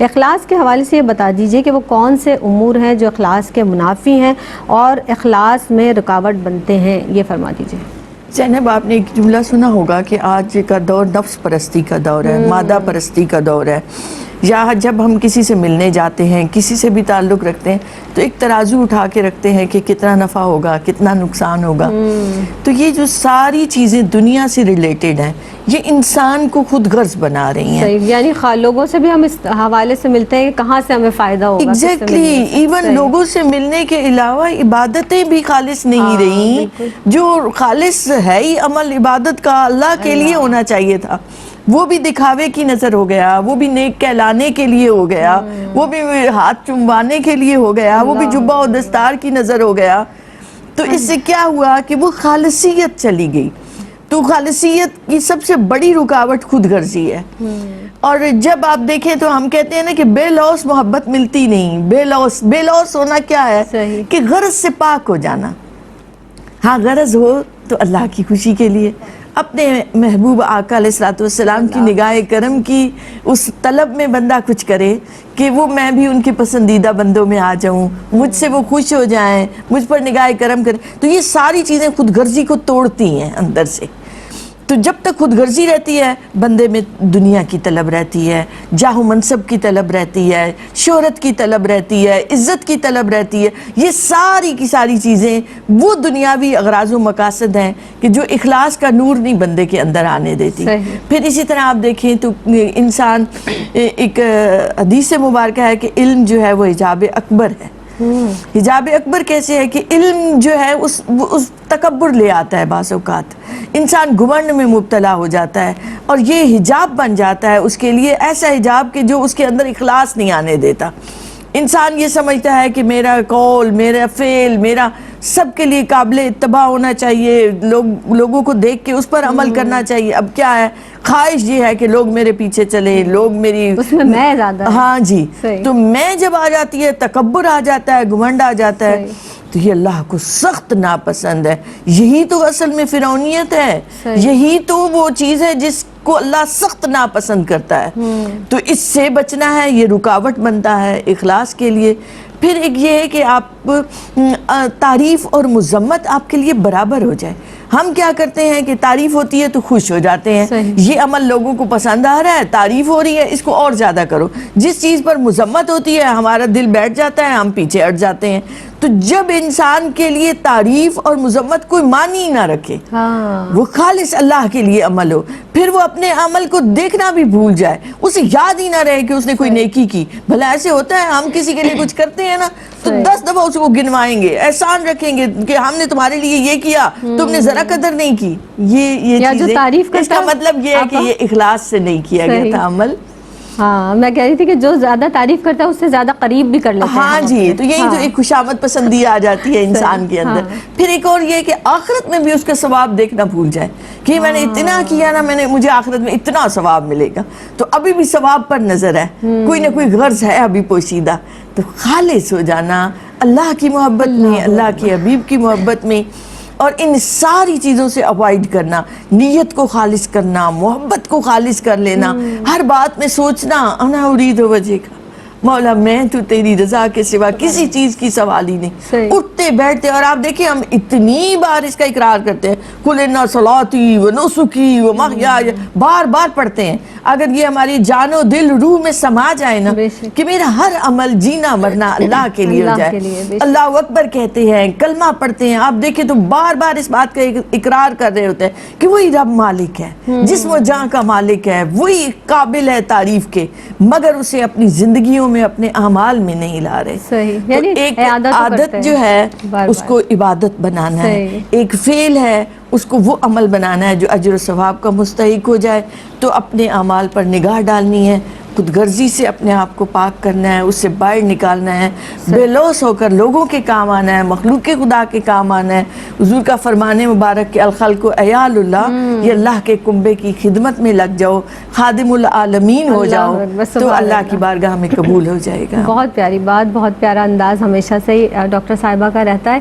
اخلاص کے حوالے سے یہ بتا دیجئے کہ وہ کون سے امور ہیں جو اخلاص کے منافی ہیں اور اخلاص میں رکاوٹ بنتے ہیں، یہ فرما دیجئے۔ زینب، آپ نے ایک جملہ سنا ہوگا کہ آج کا دور نفس پرستی کا دور ہے، مادہ پرستی کا دور ہے۔ یا جب ہم کسی سے ملنے جاتے ہیں، کسی سے بھی تعلق رکھتے ہیں تو ایک ترازو اٹھا کے رکھتے ہیں کہ کتنا نفع ہوگا، کتنا نقصان ہوگا۔ تو یہ جو ساری چیزیں دنیا سے ریلیٹڈ ہیں، یہ انسان کو خود غرض بنا رہی ہیں۔ یعنی لوگوں سے بھی ہم اس حوالے سے ملتے ہیں کہ کہاں سے ہمیں فائدہ ہوگا۔ ایگزیکٹلی، ایون لوگوں سے ملنے کے علاوہ عبادتیں بھی خالص نہیں رہیں۔ جو خالص ہے ہی عمل عبادت کا اللہ کے لیے ہونا چاہیے تھا، وہ بھی دکھاوے کی نظر ہو گیا، وہ بھی نیک کہلانے کے لیے ہو گیا، وہ بھی ہاتھ چموانے کے لیے ہو گیا، وہ بھی جبہ و دستار کی نظر ہو گیا۔ تو اس سے کیا ہوا کہ وہ خالصیت چلی گئی۔ تو خالصیت کی سب سے بڑی رکاوٹ خود غرضی ہے۔ اور جب آپ دیکھیں تو ہم کہتے ہیں نا کہ بے لوث محبت ملتی نہیں۔ بے لوث ہونا کیا ہے کہ غرض سے پاک ہو جانا۔ ہاں، غرض ہو تو اللہ کی خوشی کے لیے، اپنے محبوب آقا علیہ السلام کی نگاہ کرم کی اس طلب میں بندہ کچھ کرے کہ وہ میں بھی ان کے پسندیدہ بندوں میں آ جاؤں، مجھ سے وہ خوش ہو جائیں، مجھ پر نگاہ کرم کریں۔ تو یہ ساری چیزیں خود غرضی کو توڑتی ہیں اندر سے۔ تو جب تک خود غرضی رہتی ہے، بندے میں دنیا کی طلب رہتی ہے، جاہ و منصب کی طلب رہتی ہے، شہرت کی طلب رہتی ہے، عزت کی طلب رہتی ہے۔ یہ ساری کی ساری چیزیں وہ دنیاوی اغراض و مقاصد ہیں کہ جو اخلاص کا نور نہیں بندے کے اندر آنے دیتی۔ پھر اسی طرح آپ دیکھیں تو انسان، ایک حدیث مبارکہ ہے کہ علم جو ہے وہ حجاب اکبر ہے۔ حجاب اکبر کیسے ہے کہ علم جو ہے اس تکبر لے آتا ہے، بعض اوقات انسان گھمنڈ میں مبتلا ہو جاتا ہے، اور یہ حجاب بن جاتا ہے اس کے لیے، ایسا حجاب کہ جو اس کے اندر اخلاص نہیں آنے دیتا۔ انسان یہ سمجھتا ہے کہ میرا قول، میرا فعل، میرا سب کے لیے قابل اتباع ہونا چاہیے، لوگوں کو دیکھ کے اس پر عمل کرنا چاہیے۔ اب کیا ہے، خواہش یہ ہے کہ لوگ میرے پیچھے چلے، لوگ میری، اس میں میں زیادہ، ہاں جی، تو میں جب آ جاتی ہے، تکبر آ جاتا ہے، گھمنڈ آ جاتا ہے، تو یہ اللہ کو سخت ناپسند ہے۔ یہی تو اصل میں فرعونیت ہے، یہی تو وہ چیز ہے جس کو اللہ سخت ناپسند کرتا ہے۔ تو اس سے بچنا ہے، یہ رکاوٹ بنتا ہے اخلاص کے لیے۔ پھر ایک یہ ہے کہ آپ تعریف اور مذمت آپ کے لیے برابر ہو جائے۔ ہم کیا کرتے ہیں کہ تعریف ہوتی ہے تو خوش ہو جاتے ہیں، یہ عمل لوگوں کو پسند آ رہا ہے، تعریف ہو رہی ہے، اس کو اور زیادہ کرو۔ جس چیز پر مذمت ہوتی ہے ہمارا دل بیٹھ جاتا ہے، ہم پیچھے ہٹ جاتے ہیں۔ تو جب انسان کے لیے تعریف اور مذمت کوئی معنی نہ رکھے، وہ خالص اللہ کے لیے عمل ہو، پھر وہ اپنے عمل کو دیکھنا بھی بھول جائے، اسے یاد ہی نہ رہے کہ اس نے کوئی نیکی کی۔ بھلا ایسے ہوتا ہے، ہم کسی کے لیے کچھ کرتے ہیں نا تو 10 دفعہ اس کو گنوائیں گے، احسان رکھیں گے کہ ہم نے تمہارے لیے یہ کیا، تم نے ذرا قدر نہیں کی۔ یہ چیزیں، اس کا مطلب یہ ہے کہ یہ اخلاص سے نہیں کیا گیا تھا عمل۔ ہاں، میں کہہ رہی تھی کہ جو زیادہ تعریف کرتا ہے اس سے زیادہ قریب بھی کر لیتے ہیں۔ ہاں جی، تو یہی تو ایک خوشامد پسندی آ جاتی ہے انسان کے اندر۔ پھر ایک اور یہ کہ آخرت میں بھی اس کا ثواب دیکھنا بھول جائے کہ میں نے اتنا کیا نا، مجھے آخرت میں اتنا ثواب ملے گا۔ تو ابھی بھی ثواب پر نظر ہے، کوئی نہ کوئی غرض ہے ابھی پوشیدہ۔ تو خالص ہو جانا اللہ کی محبت میں، اللہ کے حبیب کی محبت میں، اور ان ساری چیزوں سے اوائڈ کرنا، نیت کو خالص کرنا، محبت کو خالص کر لینا، ہر بات میں سوچنا انا اريد وجهك، مولا میں تو تیری رضا کے سوا کسی چیز کی سوال ہی نہیں۔ اٹھتے بیٹھتے، اور آپ دیکھیں ہم اتنی بار اس کا اقرار کرتے ہیں، قل ان صلاتي ونسكي ومحياي، بار بار پڑھتے ہیں۔ اگر یہ ہماری جان و دل روح میں سما جائے نا کہ میرا ہر عمل جینا مرنا اللہ کے لیے ہو جائے، اللہ اکبر کہتے ہیں، کلمہ پڑھتے ہیں، آپ دیکھیں تو بار بار اس بات کا اقرار کر رہے ہوتے ہیں کہ وہی رب مالک ہے، جسم و جان کا مالک ہے، وہی قابل ہے تعریف کے، مگر اسے اپنی زندگیوں میں، اپنے اعمال میں نہیں لا رہے۔ تو ایک عادت جو ہے اس کو عبادت بنانا ہے، ایک فعل ہے اس کو وہ عمل بنانا ہے جو اجر و ثواب کا مستحق ہو جائے۔ تو اپنے اعمال پر نگاہ ڈالنی ہے، خود غرضی سے اپنے آپ کو پاک کرنا ہے، اس سے باہر نکالنا ہے، بے لوث ہو کر لوگوں کے کام آنا ہے، مخلوق خدا کے کام آنا ہے۔ حضور کا فرمان مبارک کہ الخلق عیال اللہ، یہ اللہ کے کنبے کی خدمت میں لگ جاؤ، خادم العالمین ہو جاؤ، تو اللہ کی بارگاہ میں قبول ہو جائے گا۔ بہت پیاری بات، بہت پیارا انداز ہمیشہ سے ہی ڈاکٹر صاحبہ کا رہتا ہے۔